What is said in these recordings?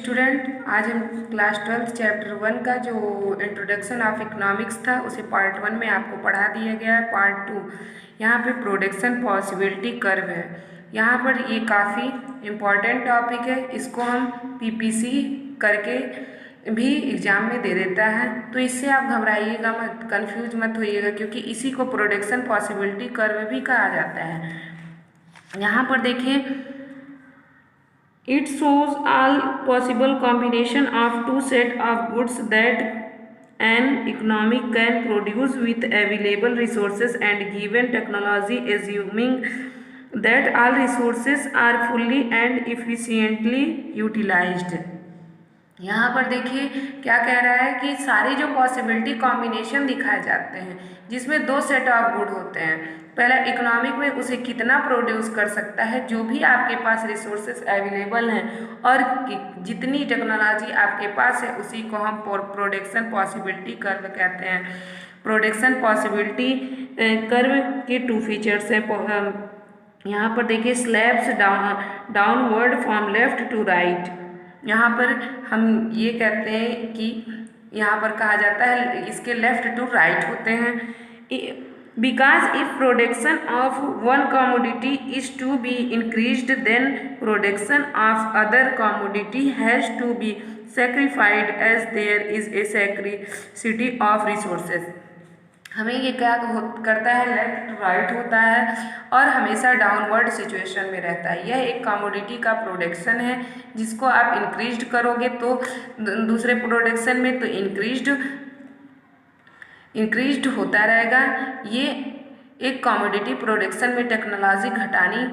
Student, आज हम class 12 chapter 1 का जो इंट्रोडक्शन ऑफ इकोनॉमिक्स था उसे पार्ट 1 में आपको पढ़ा दिया गया है। पार्ट 2 यहाँ पे प्रोडक्शन पॉसिबिलिटी कर्व है। यहाँ पर ये काफ़ी इम्पॉर्टेंट टॉपिक है, इसको हम पीपीसी करके भी एग्ज़ाम में दे देता है, तो इससे आप घबराइएगा मत, कंफ्यूज मत होइएगा, क्योंकि इसी को प्रोडक्शन पॉसिबिलिटी कर्व भी कहा जाता है। यहाँ पर देखिए, it shows all possible combination of two set of goods that an economy can produce with available resources and given technology, assuming that all resources are fully and efficiently utilized। यहाँ पर देखिए क्या कह रहा है कि सारी जो पॉसिबिलिटी कॉम्बिनेशन दिखाए जाते हैं जिसमें दो सेट ऑफ गुड होते हैं। पहला, इकोनॉमिक में उसे कितना प्रोड्यूस कर सकता है, जो भी आपके पास रिसोर्सेज अवेलेबल हैं और जितनी टेक्नोलॉजी आपके पास है, उसी को हम प्रोडक्शन पॉसिबिलिटी कर्व कहते हैं। प्रोडक्शन पॉसिबिलिटी कर्व के टू फीचर्स हैं। यहाँ पर देखिए, slopes downward from left to right. यहाँ पर हम ये कहते हैं कि यहाँ पर कहा जाता है इसके लेफ्ट टू राइट होते हैं। Because if production of one commodity is to be increased, then production of other commodity has to be sacrificed as there is a scarcity of resources. हमें ये क्या करता है, लेफ्ट टू राइट होता है और हमेशा डाउनवर्ड सिचुएशन में रहता है। यह एक कमोडिटी का प्रोडक्शन है जिसको आप इंक्रीज्ड करोगे तो दूसरे प्रोडक्शन में तो इंक्रीज्ड होता रहेगा। ये एक कमोडिटी प्रोडक्शन में टेक्नोलॉजी घटाने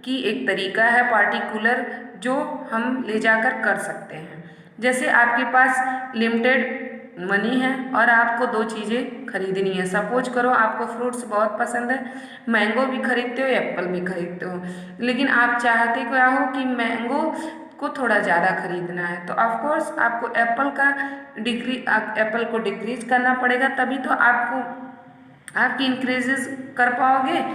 की एक तरीका है पार्टिकुलर, जो हम ले जाकर कर सकते हैं। जैसे आपके पास लिमिटेड मनी है और आपको दो चीज़ें खरीदनी है। सपोज करो आपको फ्रूट्स बहुत पसंद है, मैंगो भी खरीदते हो, एप्पल भी खरीदते हो, लेकिन आप चाहते क्या हो कि मैंगो को थोड़ा ज़्यादा खरीदना है, तो ऑफकोर्स आपको एप्पल को डिक्रीज करना पड़ेगा, तभी तो आपकी इंक्रीजेस कर पाओगे।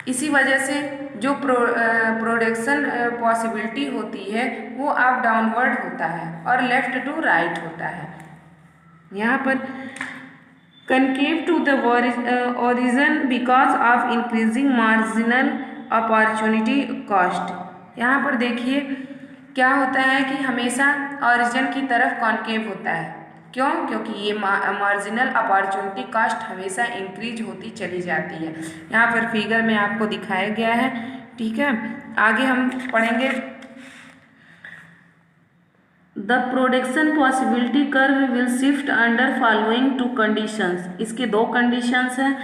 इसी वजह से जो प्रोडक्शन पॉसिबिलिटी होती है वो अप डाउनवर्ड होता है और लेफ्ट टू राइट होता है। यहाँ पर concave to the origin because of increasing marginal opportunity cost. यहाँ पर देखिए क्या होता है कि हमेशा ओरिजिन की तरफ कॉन्केव होता है। क्यों? क्योंकि ये मार्जिनल अपॉर्चुनिटी कॉस्ट हमेशा इंक्रीज होती चली जाती है। यहाँ पर फिगर में आपको दिखाया गया है, ठीक है। आगे हम पढ़ेंगे the production possibility curve will shift under following to conditions. इसके दो कंडीशंस हैं।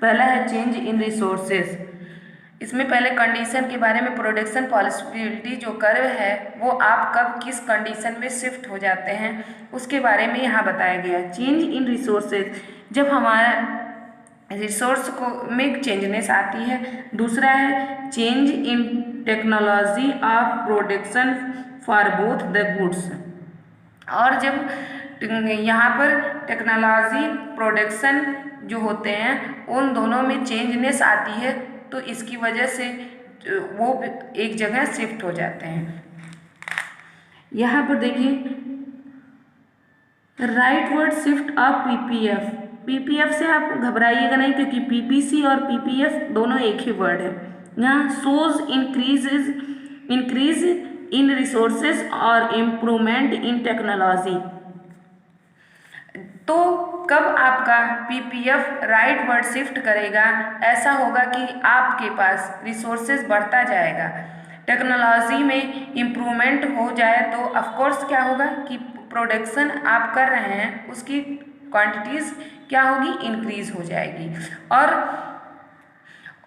पहला है चेंज इन रिसोर्सेज। इसमें पहले कंडीशन के बारे में, प्रोडक्शन पॉसिबिलिटी जो कर्व है वो आप कब किस कंडीशन में शिफ्ट हो जाते हैं उसके बारे में यहाँ बताया गया है। चेंज इन रिसोर्सेज, जब हमारा रिसोर्स को में चेंजनेस आती है। दूसरा है change in technology of production for both the goods. और जब यहाँ पर टेक्नोलॉजी प्रोडक्शन जो होते हैं उन दोनों में चेंजनेस आती है, तो इसकी वजह से वो एक जगह शिफ्ट हो जाते हैं। यहाँ पर देखिए rightward shift of PPF. PPF से आप घबराइएगा नहीं, क्योंकि पीपीसी और पीपीएफ दोनों एक ही वर्ड है। यहाँ सोज इंक्रीज इन रिसोर्सेज और इम्प्रूवमेंट इन टेक्नोलॉजी। तो कब आपका पीपीएफ राइट वर्ड शिफ्ट करेगा, ऐसा होगा कि आपके पास रिसोर्सेज बढ़ता जाएगा, टेक्नोलॉजी में इम्प्रूवमेंट हो जाए, तो ऑफकोर्स क्या होगा कि प्रोडक्शन आप कर रहे हैं उसकी क्वांटिटीज़ क्या होगी, इंक्रीज हो जाएगी,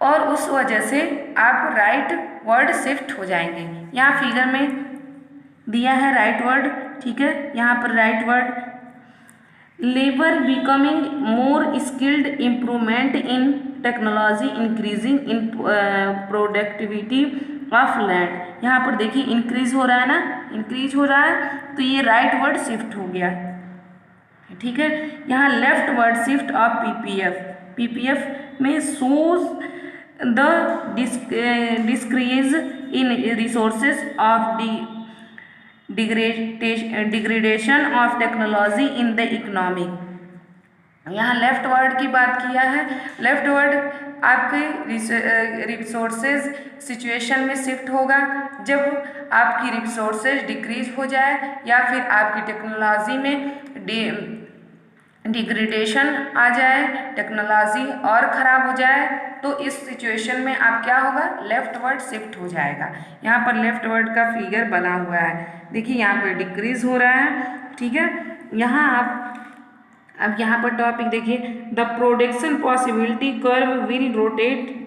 और उस वजह से आप राइट वर्ड शिफ्ट हो जाएंगे। यहाँ फिगर में दिया है राइट वर्ड, ठीक है। यहाँ पर right word labour becoming more skilled, improvement in technology, increasing in productivity of land. यहाँ पर देखिए इंक्रीज हो रहा है ना, इंक्रीज हो रहा है, तो ये राइट वर्ड शिफ्ट हो गया, ठीक है। यहाँ leftward shift of PPF. PPF में shows the decrease in resources of the degradation of technology in the economy. यहाँ लेफ्ट वर्ड की बात किया है। लेफ्ट वर्ड आपके रिसोर्सेज सिचुएशन में शिफ्ट होगा जब आपकी रिसोर्सेज डिक्रीज हो जाए या फिर आपकी टेक्नोलॉजी में डिग्रेडेशन आ जाए, टेक्नोलॉजी और ख़राब हो जाए, तो इस सिचुएशन में आप क्या होगा, लेफ्ट वर्ड शिफ्ट हो जाएगा। यहाँ पर लेफ्ट वर्ड का फिगर बना हुआ है, देखिए यहाँ पर डिक्रीज हो रहा है, ठीक है। यहाँ आप अब यहाँ पर टॉपिक देखिए, the production possibility curve will rotate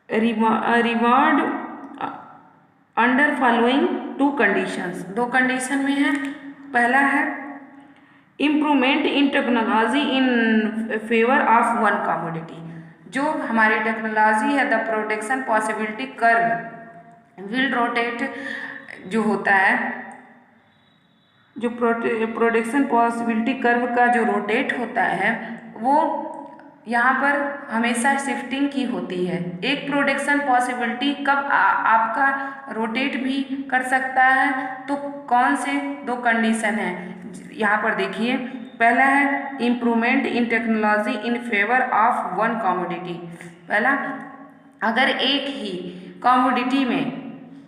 reward under following to conditions. दो कंडीशन में है। पहला है improvement in technology in favour of one commodity. जो हमारी टेक्नोलॉजी है, the production possibility curve will rotate, जो होता है, जो प्रोडक्शन पॉसिबिलिटी कर्व का जो रोटेट होता है वो यहाँ पर हमेशा शिफ्टिंग की होती है। एक प्रोडक्शन पॉसिबिलिटी कब आपका रोटेट भी कर सकता है, तो कौन से दो कंडीशन है यहाँ पर देखिए। पहला है improvement in technology in favour of one commodity. पहला, अगर एक ही कमोडिटी में,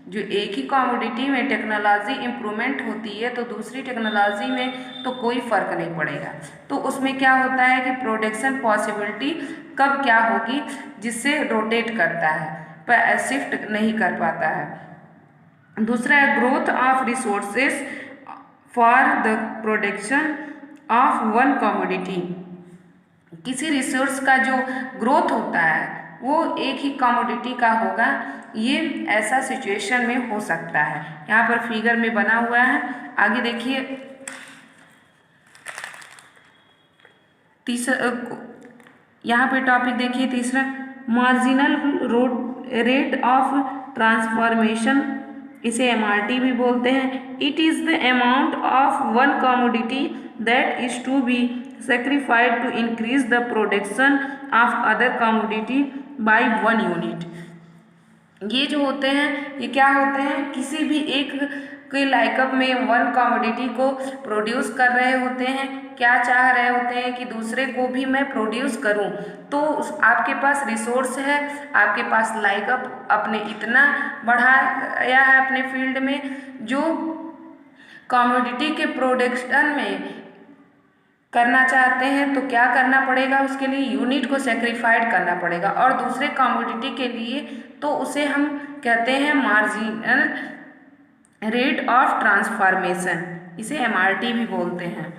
जो एक ही कमोडिटी में टेक्नोलॉजी इम्प्रूवमेंट होती है तो दूसरी टेक्नोलॉजी में तो कोई फ़र्क नहीं पड़ेगा। तो उसमें क्या होता है कि प्रोडक्शन पॉसिबिलिटी कब क्या होगी, जिससे रोटेट करता है पर शिफ्ट नहीं कर पाता है। दूसरा है growth of resources for the production of one commodity. किसी रिसोर्स का जो ग्रोथ होता है वो एक ही कमोडिटी का होगा, ये ऐसा सिचुएशन में हो सकता है। यहाँ पर फिगर में बना हुआ है, आगे देखिए। तीसरा, यहाँ पे टॉपिक देखिए तीसरा, मार्जिनल रेट ऑफ ट्रांसफॉर्मेशन, इसे MRT भी बोलते हैं। It is the amount of one commodity that is to be sacrificed to increase the production of other commodity by 1 unit। ये जो होते हैं, ये क्या होते हैं, किसी भी एक के लाइकअप में वन कमोडिटी को प्रोड्यूस कर रहे होते हैं, क्या चाह रहे होते हैं कि दूसरे को भी मैं प्रोड्यूस करूं। तो आपके पास रिसोर्स है, आपके पास लाइकअप अपने इतना बढ़ाया है अपने फील्ड में, जो कमोडिटी के प्रोडक्शन में करना चाहते हैं, तो क्या करना पड़ेगा, उसके लिए यूनिट को सेक्रीफाइड करना पड़ेगा। और दूसरे कमोडिटी के लिए तो उसे हम कहते हैं मार्जिनल रेट ऑफ ट्रांसफॉर्मेशन, इसे MRT भी बोलते हैं।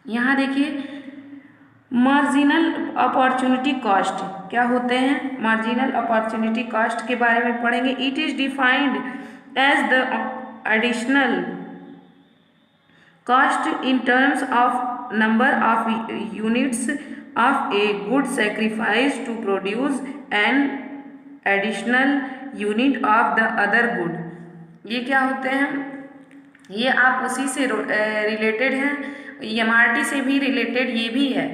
यहाँ देखिए मार्जिनल अपॉर्चुनिटी कॉस्ट क्या होते हैं, मार्जिनल अपॉर्चुनिटी कॉस्ट के बारे में पढ़ेंगे। It is defined as the additional cost in terms of number of units of a good sacrificed to produce an additional unit of the other good। ये क्या होते हैं, ये आप उसी से रिलेटेड हैं, MRT से भी रिलेटेड ये भी है।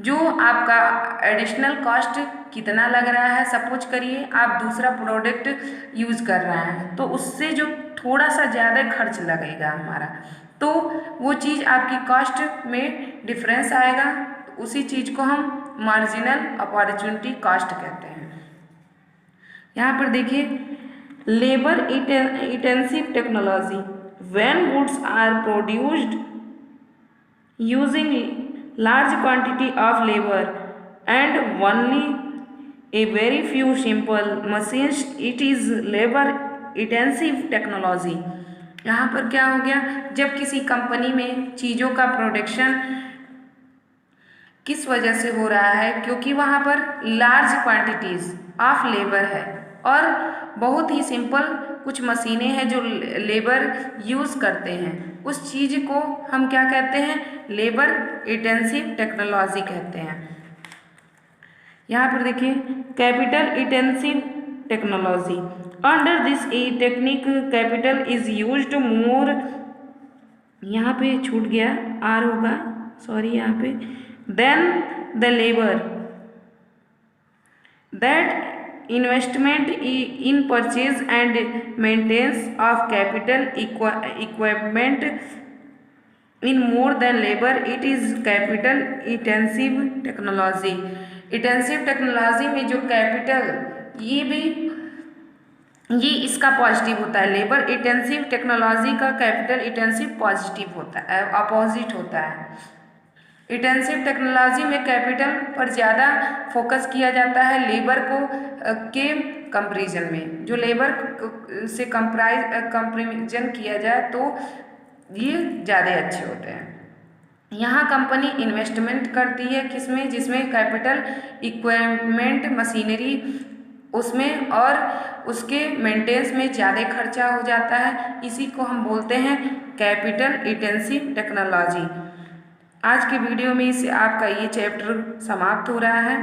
जो आपका एडिशनल कॉस्ट कितना लग रहा है, सपोज करिए आप दूसरा प्रोडक्ट यूज़ कर रहे हैं, तो उससे जो थोड़ा सा ज़्यादा खर्च लगेगा हमारा, तो वो चीज़ आपकी कॉस्ट में डिफरेंस आएगा, उसी चीज़ को हम मार्जिनल अपॉर्चुनिटी कॉस्ट कहते हैं। यहाँ पर देखिए labour intensive technology, when goods are produced using large quantity of labor and only a very few simple machines, it is labor intensive technology। यहाँ पर क्या हो गया, जब किसी कंपनी में चीज़ों का प्रोडक्शन किस वजह से हो रहा है, क्योंकि वहाँ पर लार्ज क्वांटिटीज़ ऑफ लेबर है और बहुत ही सिंपल कुछ मशीनें हैं जो लेबर यूज़ करते हैं, उस चीज़ को हम क्या कहते हैं, लेबर इंटेंसिव टेक्नोलॉजी कहते हैं। यहाँ पर देखिए capital intensive technology, under this technique capital is used more, यहाँ पे छूट गया आर होगा, सॉरी यहाँ पे, then the labour that investment in purchase and maintenance of capital equipment in more than labour, it is capital intensive technology. Intensive technology में जो capital ये इसका पॉजिटिव होता है। लेबर इंटेंसिव टेक्नोलॉजी का कैपिटल इंटेंसिव पॉजिटिव होता है, opposite होता है। इंटेंसिव टेक्नोलॉजी में कैपिटल पर ज़्यादा फोकस किया जाता है लेबर को के कंपैरिजन में। जो लेबर से कंपैरिजन किया जाए तो ये ज़्यादा अच्छे होते हैं। यहाँ कंपनी इन्वेस्टमेंट करती है किसमें, जिसमें कैपिटल इक्विपमेंट मशीनरी उसमें और उसके मेंटेनेंस में ज़्यादा खर्चा हो जाता है, इसी को हम बोलते हैं कैपिटल इंटेंसिव टेक्नोलॉजी। आज के वीडियो में इससे आपका ये चैप्टर समाप्त हो रहा है।